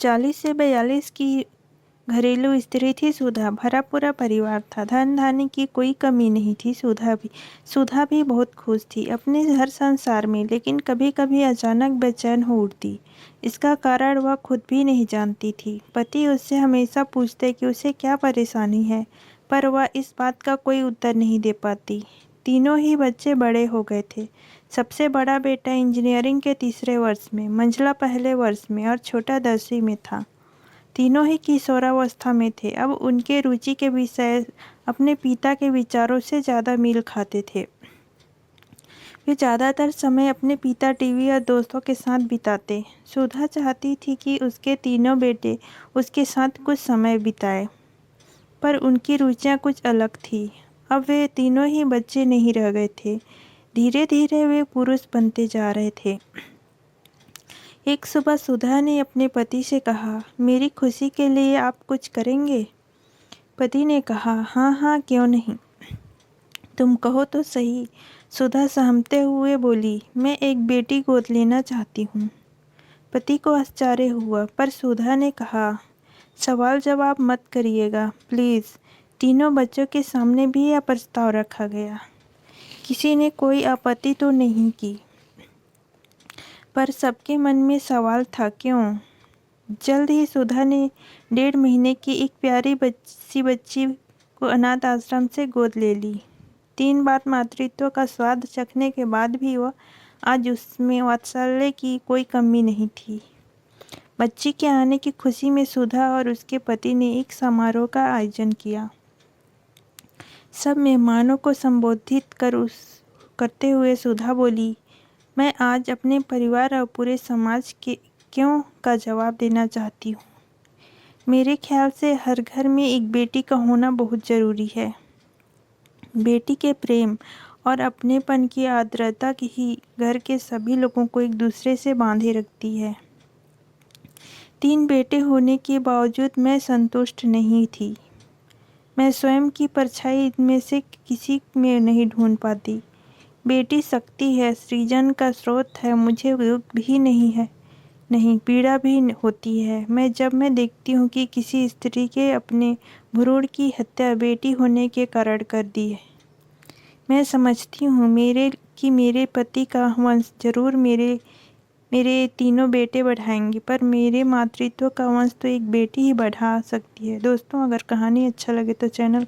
40 से 42 की घरेलू स्त्री थी सुधा। भरा पूरा परिवार था। धन धान्य की कोई कमी नहीं थी। सुधा भी बहुत खुश थी अपने घर संसार में, लेकिन कभी कभी अचानक बेचैन हो उठती। इसका कारण वह खुद भी नहीं जानती थी। पति उससे हमेशा पूछते कि उसे क्या परेशानी है, पर वह इस बात का कोई उत्तर नहीं दे पाती। तीनों ही बच्चे बड़े हो गए थे। सबसे बड़ा बेटा इंजीनियरिंग के तीसरे वर्ष में, मंझला पहले वर्ष में और छोटा 10वीं में था। तीनों ही किशोरावस्था में थे। अब उनके रुचि के विषय अपने पिता के विचारों से ज़्यादा मेल खाते थे। वे ज़्यादातर समय अपने पिता, टीवी और दोस्तों के साथ बिताते। सुधा चाहती थी कि उसके तीनों बेटे उसके साथ कुछ समय बिताए, पर उनकी रुचियां कुछ अलग थी। अब वे तीनों ही बच्चे नहीं रह गए थे। धीरे धीरे वे पुरुष बनते जा रहे थे। एक सुबह सुधा ने अपने पति से कहा, मेरी खुशी के लिए आप कुछ करेंगे? पति ने कहा, हाँ हाँ, क्यों नहीं, तुम कहो तो सही। सुधा सहमते हुए बोली, मैं एक बेटी गोद लेना चाहती हूँ। पति को आश्चर्य हुआ, पर सुधा ने कहा, सवाल जवाब मत करिएगा प्लीज़। तीनों बच्चों के सामने भी यह प्रस्ताव रखा गया। किसी ने कोई आपत्ति तो नहीं की, पर सबके मन में सवाल था, क्यों? जल्द ही सुधा ने 1.5 महीने की एक प्यारी बच्ची को अनाथ आश्रम से गोद ले ली। 3 बार मातृत्व का स्वाद चखने के बाद भी वह आज उसमें वात्सल्य की कोई कमी नहीं थी। बच्ची के आने की खुशी में सुधा और उसके पति ने एक समारोह का आयोजन किया। सब मेहमानों को संबोधित करते हुए सुधा बोली, मैं आज अपने परिवार और पूरे समाज के क्यों का जवाब देना चाहती हूँ। मेरे ख्याल से हर घर में एक बेटी का होना बहुत ज़रूरी है। बेटी के प्रेम और अपनेपन की आर्द्रता ही घर के सभी लोगों को एक दूसरे से बांधे रखती है। 3 बेटे होने के बावजूद मैं संतुष्ट नहीं थी। मैं स्वयं की परछाई इनमें से किसी में नहीं ढूंढ पाती। बेटी शक्ति है, सृजन का स्रोत है, मुझे दुख भी नहीं पीड़ा भी होती है जब मैं देखती हूँ कि किसी स्त्री के अपने भ्रूण की हत्या बेटी होने के कारण कर दी है। मैं समझती हूँ मेरे पति का वंश जरूर मेरे तीनों बेटे बढ़ाएंगे, पर मेरे मातृत्व का वंश तो एक बेटी ही बढ़ा सकती है। दोस्तों, अगर कहानी अच्छा लगे तो चैनल